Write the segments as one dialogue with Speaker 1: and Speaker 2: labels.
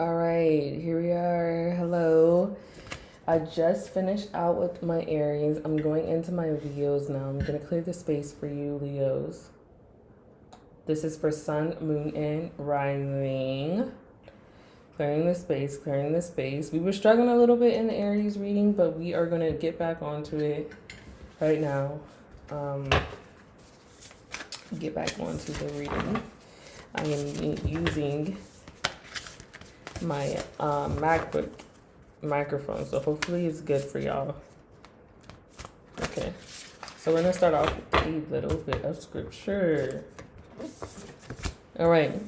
Speaker 1: All right, here we are. Hello. I just finished out with my Aries. I'm going into my Leos now. I'm going to clear the space for you, Leos. This is for Sun, Moon, and Rising. Clearing the space, clearing the space. We were struggling a little bit in the Aries reading, but we are going to get back onto it right now. Get back onto the reading. I am using my MacBook microphone, so hopefully it's good for y'all. Okay, so we're gonna start off with a little bit of scripture. All right,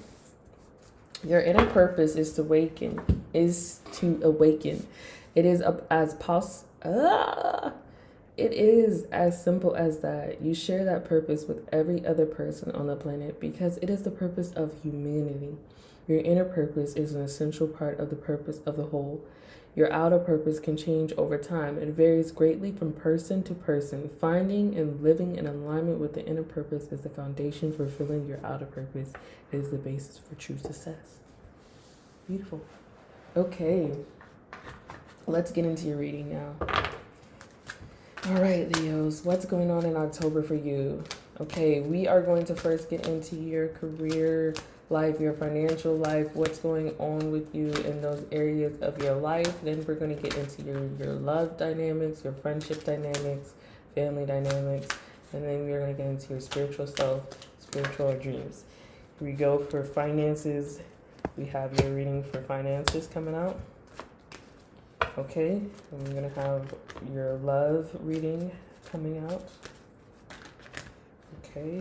Speaker 1: your inner purpose is to awaken. It is it is as simple as that. You share that purpose with every other person on the planet because it is the purpose of humanity. Your inner purpose is an essential part of the purpose of the whole. Your outer purpose can change over time. It varies greatly from person to person. Finding and living in alignment with the inner purpose is the foundation for fulfilling your outer purpose. It is the basis for true success. Beautiful. Okay, let's get into your reading now. All right, Leos, what's going on in October for you? Okay, we are going to first get into your career life, your financial life, what's going on with you in those areas of your life. Then we're going to get into your love dynamics, your friendship dynamics, family dynamics, and then we're going to get into your spiritual self, spiritual dreams. Here we go for finances. We have your reading for finances coming out. Okay, I'm going to have your love reading coming out. Okay.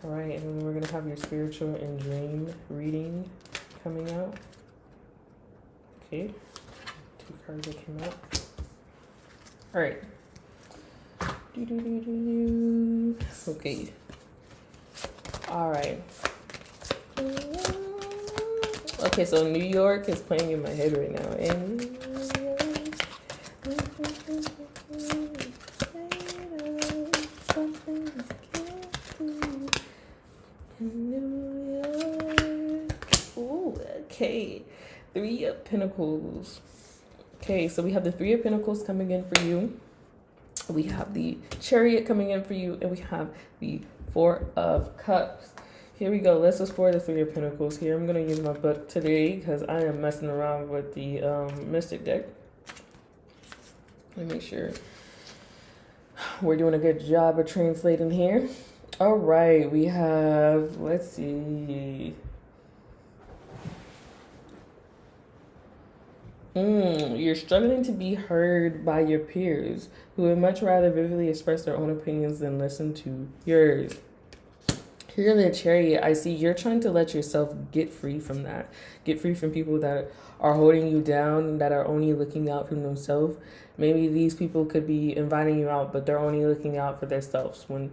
Speaker 1: All right, and then we're going to have your spiritual and dream reading coming out. Okay, 2 cards that came out. All right. Okay. All right. Okay, so New York is playing in my head right now. And New York. Ooh, okay. 3 of Pentacles. Okay, so we have the 3 of Pentacles coming in for you. We have the Chariot coming in for you, and we have the 4 of Cups. Here we go. Let's explore the 3 of Pentacles here. I'm going to use my book today because I am messing around with the Mystic deck. Let me make sure we're doing a good job of translating here. All right. We have, let's see. You're struggling to be heard by your peers who would much rather vividly express their own opinions than listen to yours. Here in the Chariot, I see you're trying to let yourself get free from that. Get free from people that are holding you down, that are only looking out for themselves. Maybe these people could be inviting you out, but they're only looking out for themselves when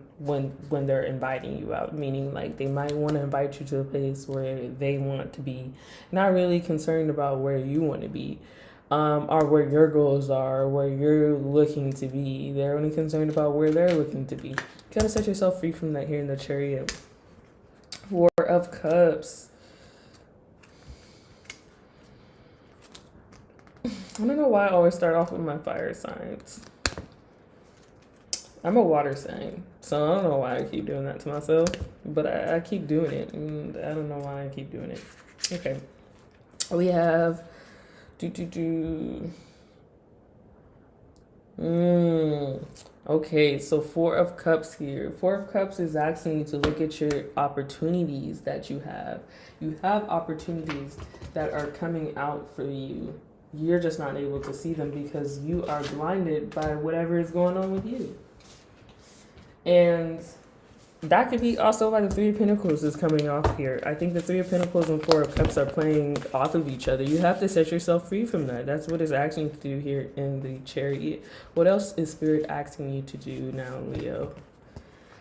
Speaker 1: they're inviting you out. Meaning, like, they might want to invite you to a place where they want to be, not really concerned about where you want to be, or where your goals are, or where you're looking to be. They're only concerned about where they're looking to be. You gotta set yourself free from that here in the Chariot. 4 of Cups. I don't know why I always start off with my fire signs. I'm a water sign, so I don't know why I keep doing that to myself, but I keep doing it, and I don't know why I keep doing it. Okay. We have Okay, so 4 of Cups here. 4 of Cups is asking you to look at your opportunities that you have. You have opportunities that are coming out for you. You're just not able to see them because you are blinded by whatever is going on with you. And that could be also why the 3 of Pentacles is coming off here. I think the 3 of Pentacles and 4 of Cups are playing off of each other. You have to set yourself free from that. That's what it's asking you to do here in the Chariot. What else is Spirit asking you to do now, Leo?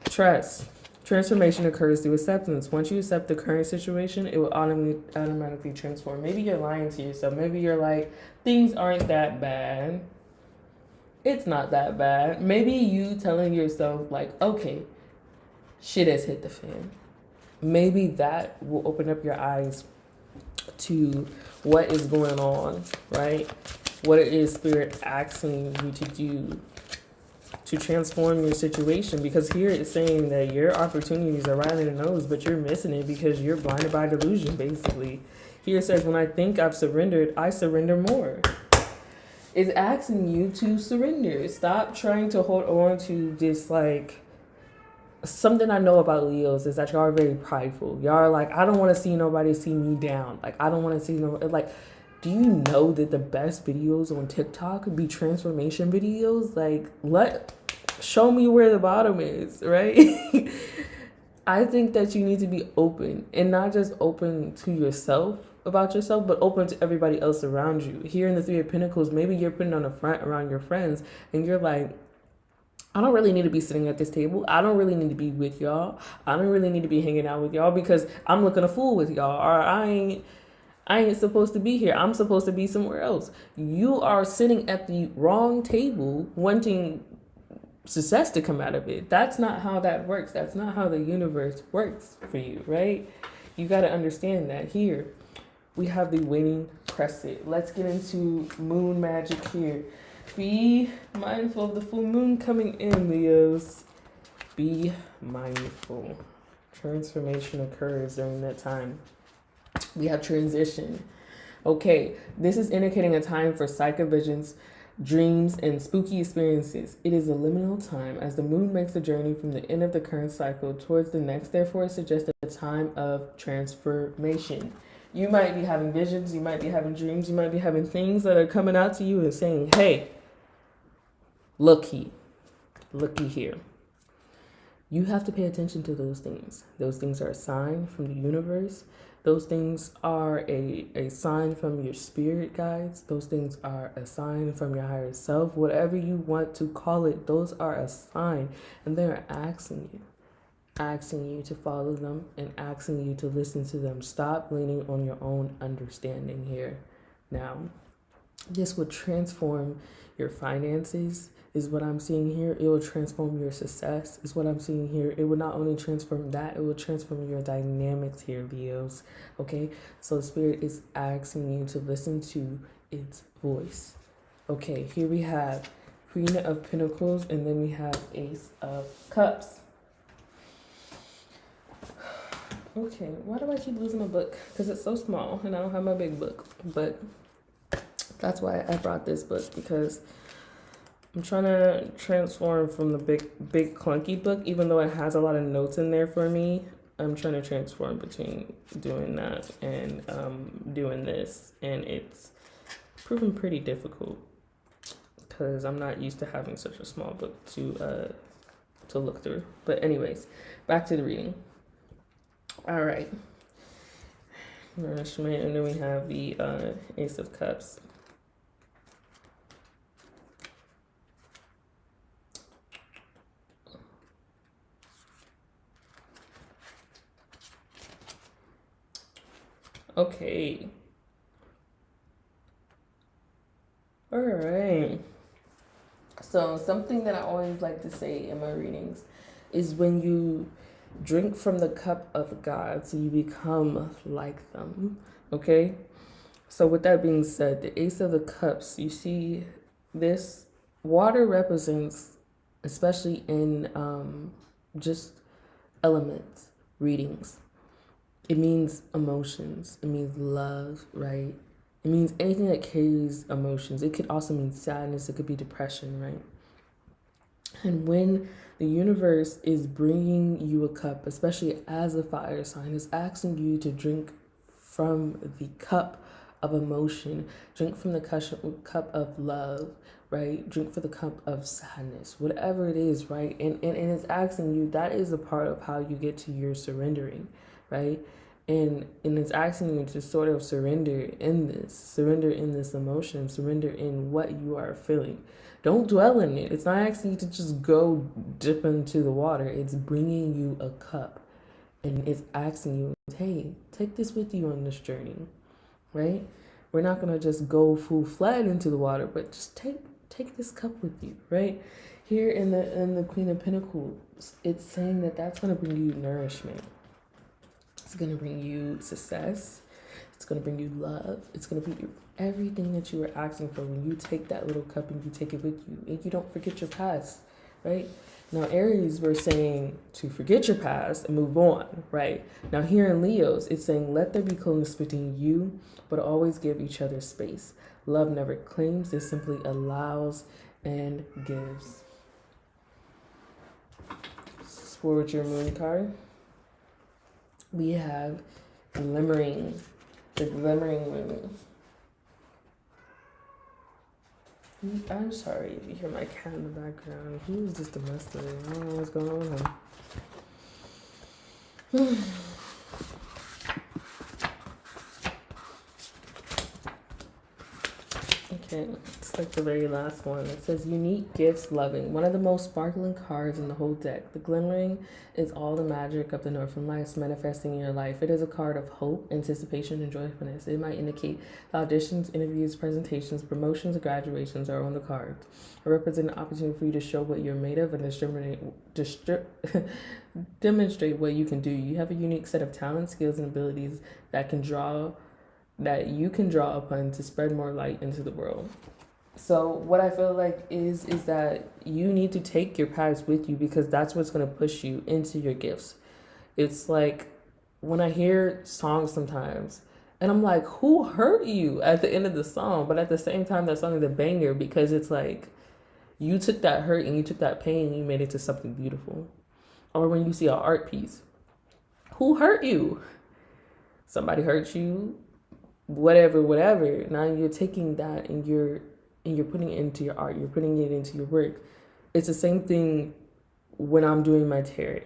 Speaker 1: Trust. Transformation occurs through acceptance. Once you accept the current situation, it will automatically transform. Maybe you're lying to yourself. Maybe you're like, things aren't that bad. It's not that bad. Maybe you telling yourself, like, okay, shit has hit the fan. Maybe that will open up your eyes to what is going on, right? What it is Spirit asking you to do to transform your situation, because here it's saying that your opportunities are right in the nose, but you're missing it because you're blinded by delusion, basically. Here it says, when I think I've surrendered, I surrender more. It's asking you to surrender. Stop trying to hold on to this, like, something I know about Leos is that y'all are very prideful. Y'all are like, I don't want to see nobody see me down. Like, I don't want to see no, like, do you know that the best videos on TikTok be transformation videos? Like, show me where the bottom is, right? I think that you need to be open, and not just open to yourself about yourself, but open to everybody else around you. Here in the Three of Pentacles, maybe you're putting on a front around your friends, and you're like, I don't really need to be sitting at this table. I don't really need to be with y'all. I don't really need to be hanging out with y'all because I'm looking a fool with y'all, or I ain't supposed to be here. I'm supposed to be somewhere else. You are sitting at the wrong table wanting success to come out of it. That's not how that works. That's not how the universe works for you, right? You got to understand that. Here we have the waning crescent. Let's get into moon magic here. Be mindful of the full moon coming in, Leos. Be mindful. Transformation occurs during that time. We have transition. Okay, this is indicating a time for psychic visions, dreams, and spooky experiences. It is a liminal time as the moon makes the journey from the end of the current cycle towards the next. Therefore, it suggests a time of transformation. You might be having visions, you might be having dreams, you might be having things that are coming out to you and saying, hey, looky here. You have to pay attention to those things. Those things are a sign from the universe. Those things are a sign from your spirit guides. Those things are a sign from your higher self. Whatever you want to call it, those are a sign. And they're asking you to follow them and asking you to listen to them. Stop leaning on your own understanding here. Now, this would transform your finances, is what I'm seeing here. It will transform your success, is what I'm seeing here. It will not only transform that, it will transform your dynamics here, Leos. Okay, so Spirit is asking you to listen to its voice. Okay, here we have Queen of Pentacles, and then we have Ace of Cups. Okay, why do I keep losing my book? Because it's so small, and I don't have my big book. But that's why I brought this book, because I'm trying to transform from the big clunky book, even though it has a lot of notes in there for me. I'm trying to transform between doing that and doing this, and it's proven pretty difficult because I'm not used to having such a small book to look through. But anyways, back to the reading. All right, nourishment, and then we have the Ace of Cups. Okay. All right. So something that I always like to say in my readings is when you drink from the cup of God, so you become like them. Okay? So with that being said, the Ace of the Cups, you see this water represents, especially in just elements, readings. It means emotions. It means love, right? It means anything that carries emotions. It could also mean sadness. It could be depression, right? And when the universe is bringing you a cup, especially as a fire sign, is asking you to drink from the cup of emotion, drink from the cup of love, right? Drink for the cup of sadness, whatever it is, right? And it's asking you, that is a part of how you get to your surrendering, right? And it's asking you to sort of surrender in this emotion, surrender in what you are feeling. Don't dwell in it. It's not asking you to just go dip into the water. It's bringing you a cup, and it's asking you, hey, take this with you on this journey, right? We're not gonna just go full flat into the water, but just take this cup with you, right? Here in the Queen of Pentacles, it's saying that that's gonna bring you nourishment. It's going to bring you success. It's It's going to bring you love. It's going to be everything that you were asking for when you take that little cup and you take it with you and you don't forget your past, right? Now, Aries, we're saying to forget your past and move on, right? Now, here in Leos, it's saying let there be closeness between you, but always give each other space. Love never claims, it simply allows and gives. Forward your moon card. We have glimmering, the glimmering moon. I'm sorry if you hear my cat in the background. He was just domesticated. I don't know what's going on with him. Okay, it's like the very last one. It says unique gifts loving. One of the most sparkling cards in the whole deck. The glimmering is all the magic of the Northern Lights manifesting in your life. It is a card of hope, anticipation, and joyfulness. It might indicate that auditions, interviews, presentations, promotions, and graduations are on the cards. It represents an opportunity for you to show what you're made of and demonstrate what you can do. You have a unique set of talents, skills, and abilities that you can draw upon to spread more light into the world. So what I feel like is that you need to take your past with you, because that's what's going to push you into your gifts. It's like when I hear songs sometimes and I'm like, who hurt you at the end of the song? But at the same time, that song is a banger because it's like you took that hurt and you took that pain and you made it to something beautiful. Or when you see an art piece, who hurt you? Somebody hurt you, whatever. Now you're taking that and you're putting it into your art. You're putting it into your work. It's the same thing when I'm doing my tarot.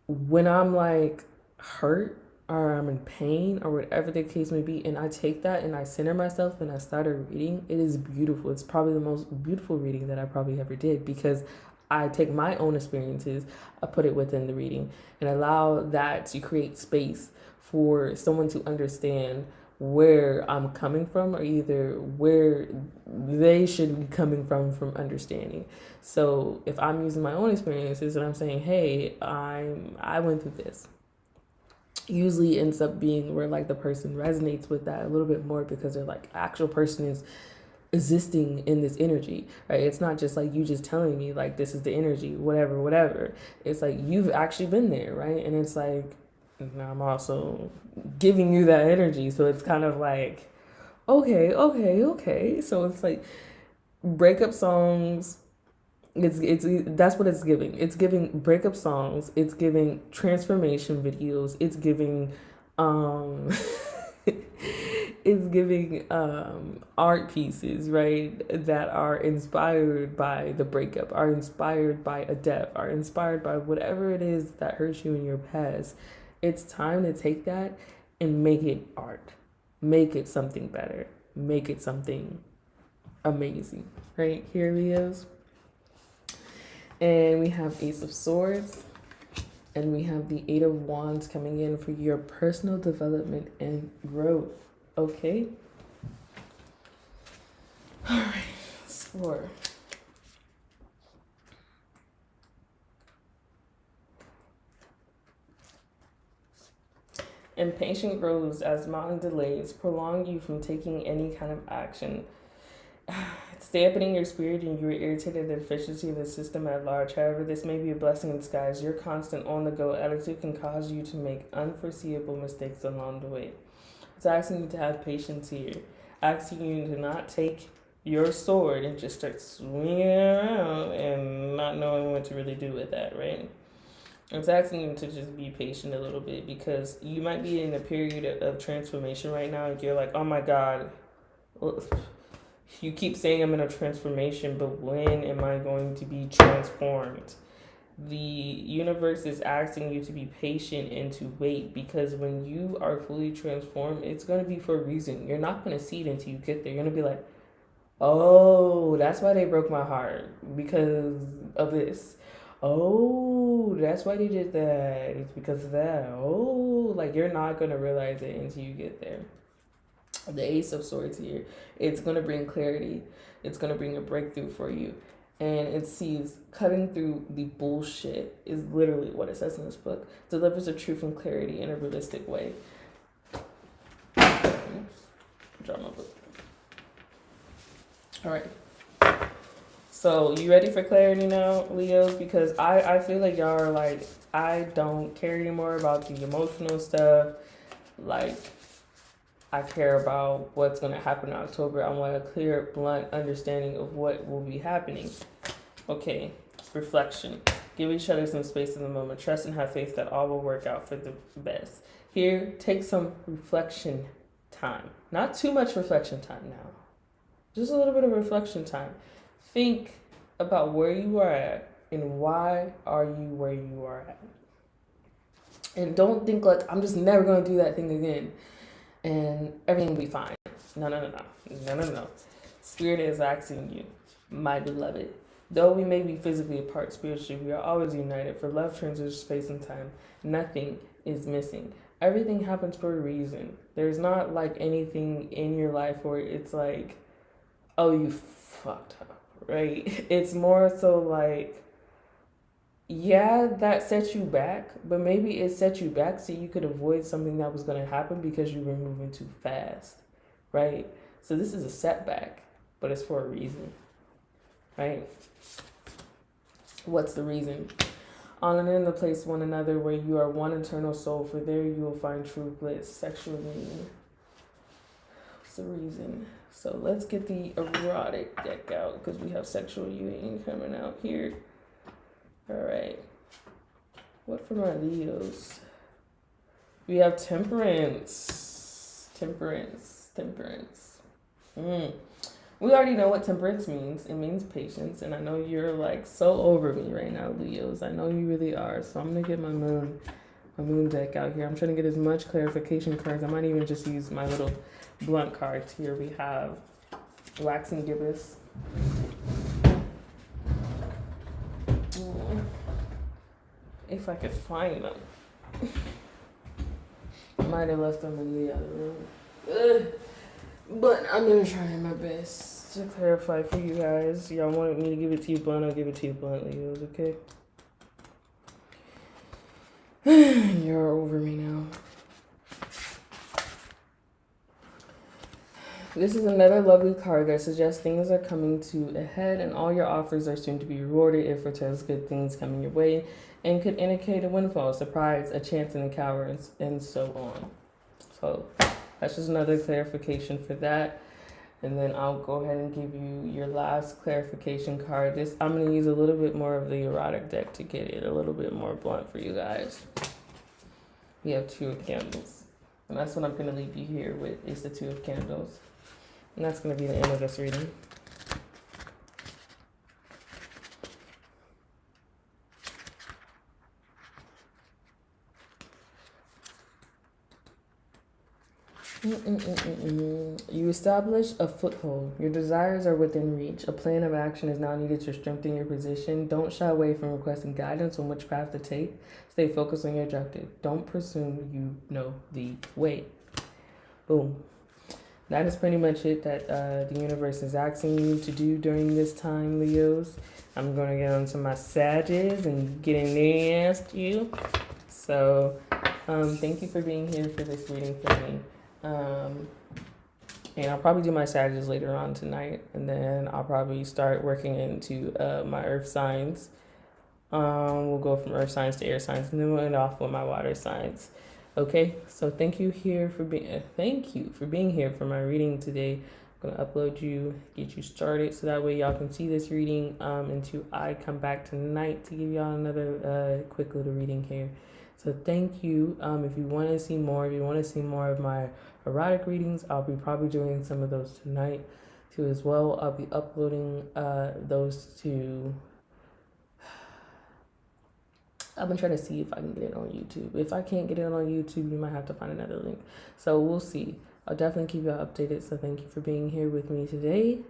Speaker 1: When I'm like hurt or I'm in pain or whatever the case may be, and I take that and I center myself and I started reading, it is beautiful. It's probably the most beautiful reading that I probably ever did, because I take my own experiences, I put it within the reading and allow that to create space for someone to understand where I'm coming from, or either where they should be coming from understanding. So if I'm using my own experiences and I'm saying, hey, I went through this, usually ends up being where like the person resonates with that a little bit more, because they're like, actual person is existing in this energy, right? It's not just like you just telling me like this is the energy, whatever. It's like you've actually been there, right? And it's like, now I'm also giving you that energy. So it's kind of like, okay. So it's like breakup songs. It's that's what it's giving. It's giving breakup songs. It's giving transformation videos. It's giving it's giving art pieces, right, that are inspired by the breakup, are inspired by a death, are inspired by whatever it is that hurt you in your past. It's time to take that and make it art. Make it something better. Make it something amazing. Right? Here, Leos. And we have Ace of Swords. And we have the Eight of Wands coming in for your personal development and growth. Okay? All right. Explore. Impatience grows as mounting delays prolong you from taking any kind of action. It's dampening your spirit and you are irritated at the efficiency of the system at large. However, this may be a blessing in disguise. Your constant on-the-go attitude can cause you to make unforeseeable mistakes along the way. It's asking you to have patience here. Asking you to not take your sword and just start swinging it around and not knowing what to really do with that, right? It's asking you to just be patient a little bit, because you might be in a period of transformation right now. And you're like, oh my God, you keep saying I'm in a transformation, but when am I going to be transformed? The universe is asking you to be patient and to wait, because when you are fully transformed, it's going to be for a reason. You're not going to see it until you get there. You're going to be like, oh, that's why they broke my heart, because of this. Oh, that's why they did that. It's because of that. Oh, like you're not going to realize it until you get there. The Ace of Swords here, it's going to bring clarity. It's going to bring a breakthrough for you. And it sees cutting through the bullshit is literally what it says in this book. Delivers the truth and clarity in a realistic way. All right. So you ready for clarity now, Leos? Because I feel like y'all are like, I don't care anymore about the emotional stuff. Like, I care about what's going to happen in October. I want a clear, blunt understanding of what will be happening. Okay, reflection. Give each other some space in the moment. Trust and have faith that all will work out for the best. Here, take some reflection time. Not too much reflection time now. Just a little bit of reflection time. Think about where you are at and why are you where you are at. And don't think like, I'm just never going to do that thing again and everything will be fine. No. Spirit is asking you, my beloved, though we may be physically apart spiritually, we are always united. For love transcends space and time. Nothing is missing. Everything happens for a reason. There's not like anything in your life where it's like, oh, you fucked up, right? It's more so like, yeah, that set you back, but maybe it set you back so you could avoid something that was going to happen because you were moving too fast, right? So this is a setback, but it's for a reason, right? What's the reason? Honor and place one another where you are one eternal soul, for there you will find true bliss. Sexual union. What's the reason? So let's get the erotic deck out because we have sexual union coming out here. All right. What for my Leos? We have temperance. Temperance. We already know what temperance means. It means patience. And I know you're like so over me right now, Leos. I know you really are. So I'm going to get my moon deck out here. I'm trying to get as much clarification cards. I might even just use my little blunt cards here. We have waxing gibbous. If I could find them. I might have left them in the other room. But I'm going to try my best to clarify for you guys. Y'all wanted me to give it to you blunt, I'll give it to you blunt, Leos, okay? You're over me now. This is another lovely card that suggests things are coming to a head and all your offers are soon to be rewarded. It foretells good things coming your way and could indicate a windfall, a surprise, a chance, and encounter, and so on. So that's just another clarification for that. And then I'll go ahead and give you your last clarification card. This I'm going to use a little bit more of the erotic deck to get it a little bit more blunt for you guys. We have Two of Candles. And that's what I'm going to leave you here with, is the Two of Candles. And that's going to be the end of this reading. You establish a foothold. Your desires are within reach. A plan of action is now needed to strengthen your position. Don't shy away from requesting guidance on which path to take. Stay focused on your objective. Don't presume you know the way. Boom. That is pretty much it that the universe is asking you to do during this time, Leos. I'm going to get onto my Sages and get in there and ask you. So thank you for being here for this reading for me. And I'll probably do my Sagittarius later on tonight, and then I'll probably start working into my earth signs. We'll go from earth signs to air signs, and then we'll end off with my water signs. Okay, so thank you for being here for my reading today. I'm gonna upload you, get you started, so that way y'all can see this reading until I come back tonight to give y'all another quick little reading here. So thank you. If you want to see more, of my erotic readings, I'll be probably doing some of those tonight too as well. I'll be uploading those to. I've been trying to see if I can get it on YouTube. If I can't get it on YouTube, you might have to find another link. So we'll see. I'll definitely keep y'all updated. So thank you for being here with me today.